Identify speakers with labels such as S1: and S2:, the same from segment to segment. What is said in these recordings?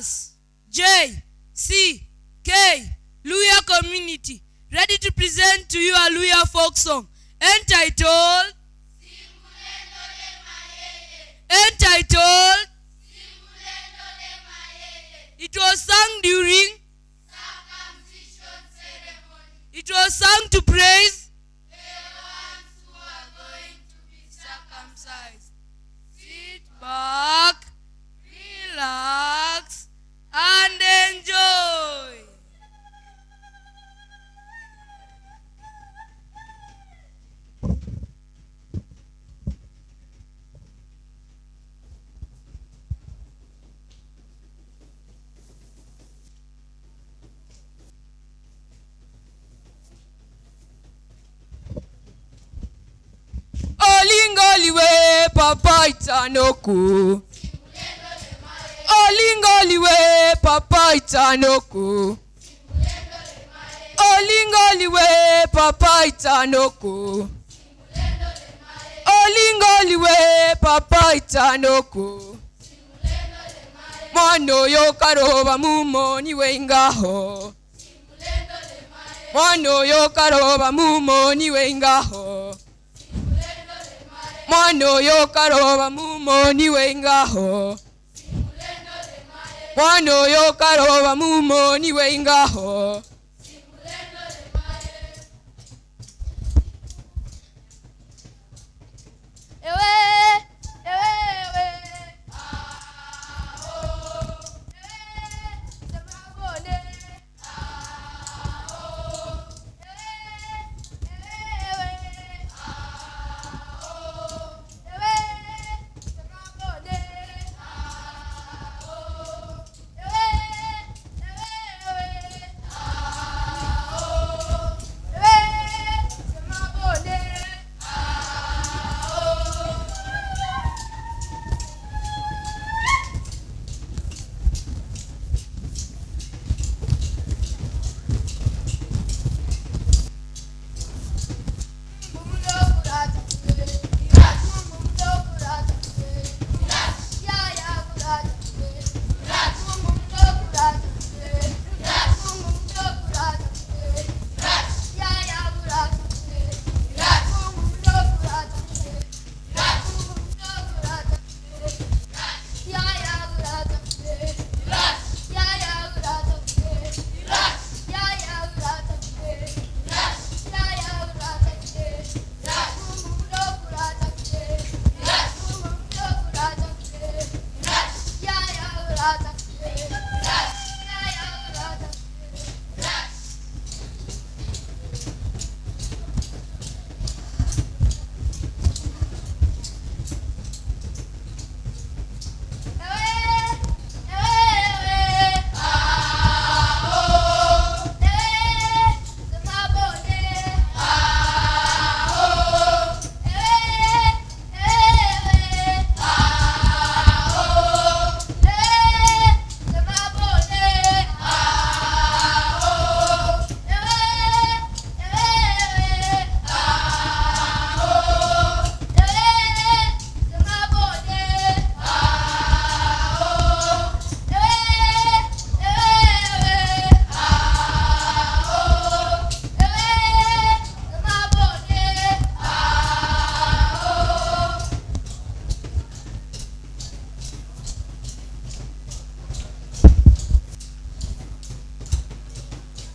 S1: class J, C, K, Luya community, ready to present to you a Luya folk song entitled it was sung during circumcision ceremony. It was sung to praise the ones who are going to be circumcised. Sit back, relax, and enjoy. Olingoliwe papa itanoku. Olingoliwe papa itanoku. Olingoliwe papa itanoku. Olingoliwe papa itanoku. Mwano yokaroba mumoni wengaho. Mwano yokaroba mumoni wengaho. Mwano yokaroba mumoni wengaho. Mwano yokaroba mumoni wengaho.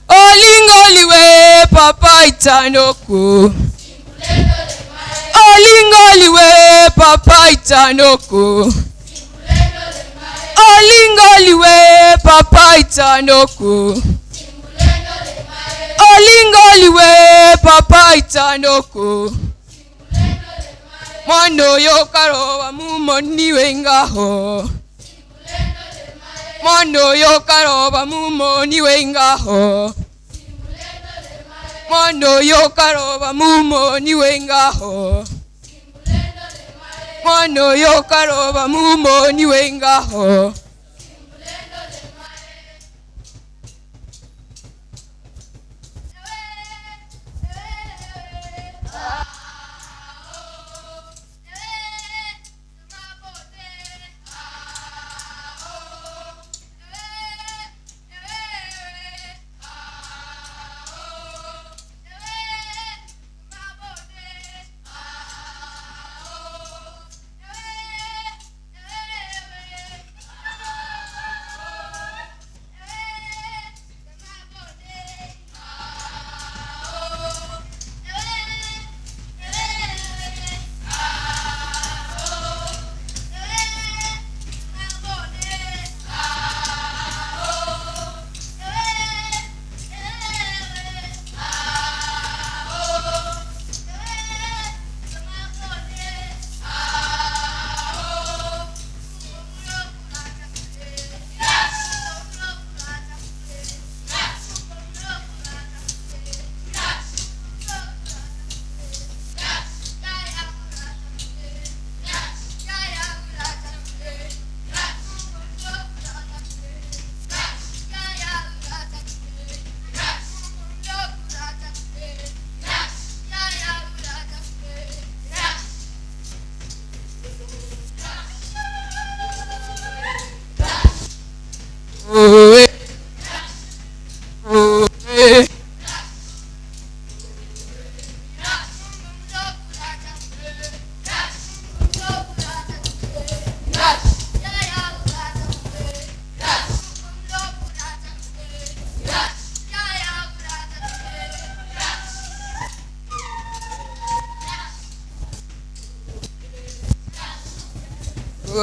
S1: Olingoliwe papa itanoku. Olingoliwe papa itanoku. Olingoliwe papa itanoku. Olingoliwe papa itanoku. Mwano yokaroba mumoni wengaho. Mwano yokaroba mumoni wengaho. Mwano yokaroba mumoni wengaho. Mwano yokaroba mumoni wengaho. A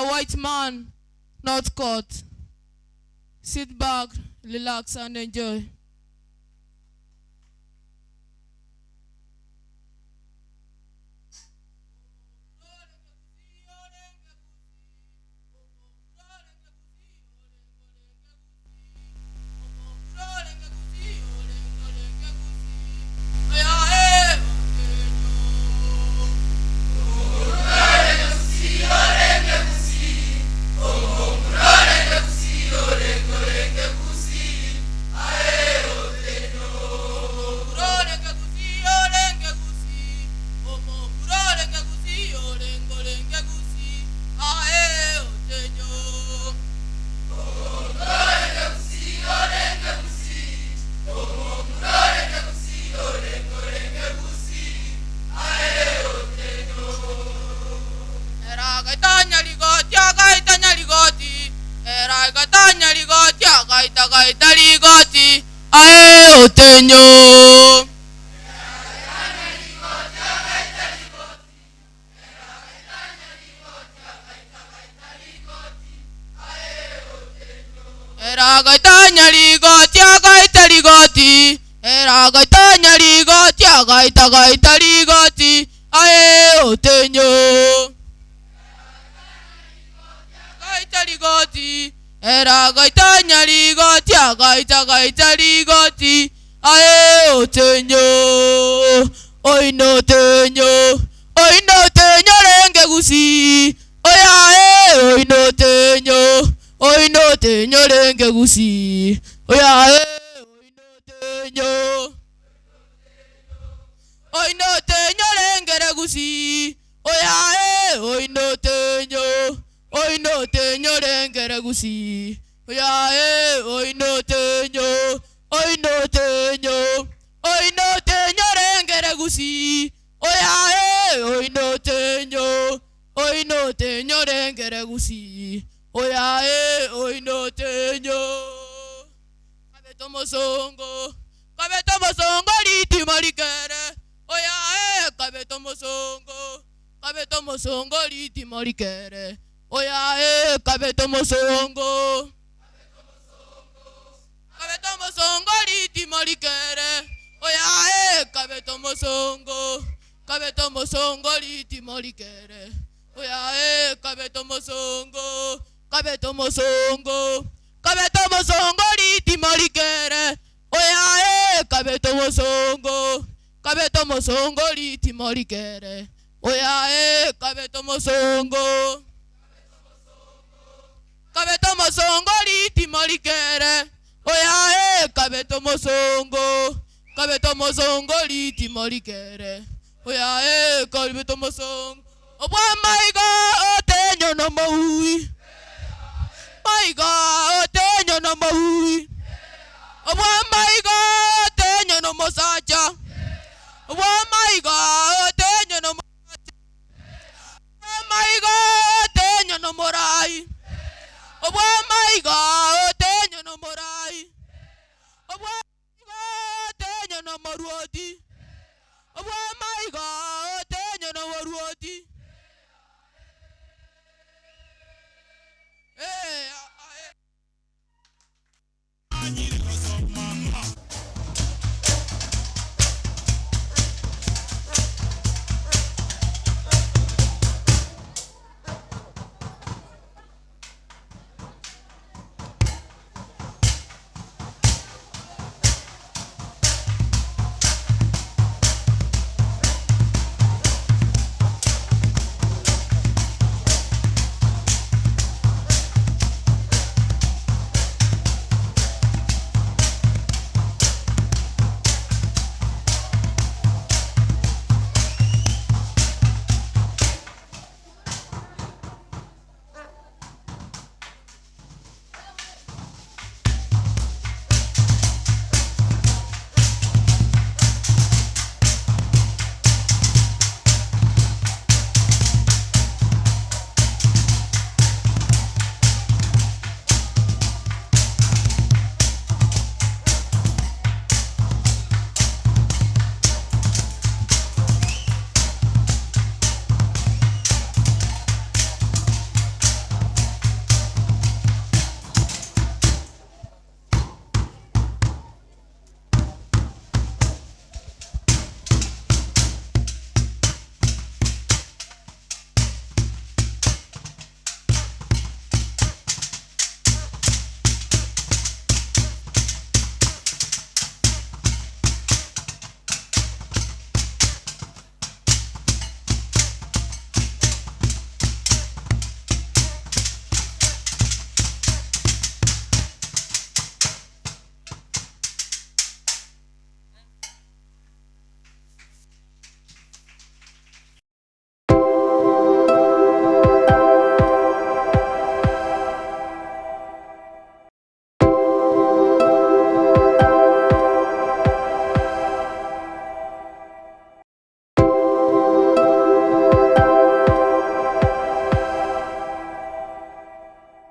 S1: white man, not caught. Sit back, relax, and enjoy. Otenyo. Era gaitanya ligoti, agaita ligoti. Era gaitanya ligoti, agaita ligoti. Ae Otenyo. Gaita ligoti. Era gaitanya ligoti, agaita ligoti. Ae Otenyo. Oi no Otenyo. Oi no Otenyo renge gusi. Oya ae oi no Otenyo. Oi no Otenyo renge gusi. Oya ae oi no Otenyo. Oi no Otenyo renge gusi. Oya ae oi no Otenyo. Oi no Otenyo renge gusi. Oya ae oi no Otenyo. Oi no Otenyo. Oi no Otenyo renge gusi. Oya ae oi no Otenyo. Oi no Otenyo renge gusi. Oya ae oi no Otenyo. Kabeto mosongo. Kabeto mosongo liti marikere. Oya ae kabeto mosongo. Kabeto mosongo liti marikere. Oya ae kabeto mosongo. Kabeto mosongo liti marikere. Oya ae kabeto mosongo. Kabeto mosongo liti marikere. Oya ae kabeto mosongo. Kabeto mosongo. Kabeto mosongo liti marikere. Oya ae kabeto mosongo. Kabeto mosongo liti marikere. Oya ae kabeto mosongo. Kabeto mosongo liti marikere. Oya ae kabeto mosongo. Kabeto mosongo liti marikere. Oya ae kabeto mosongo. Obwa my God, Otenyo no maui. My God, Otenyo no maui. Obwa my God, Otenyo no mosacha. Obwa my God, Otenyo no mosacha. My God, Otenyo no morai. Obwa my God, Otenyo no morai. Obwa my God, Otenyo no moruoti. Obwa my God, Otenyo no moruoti. Hey,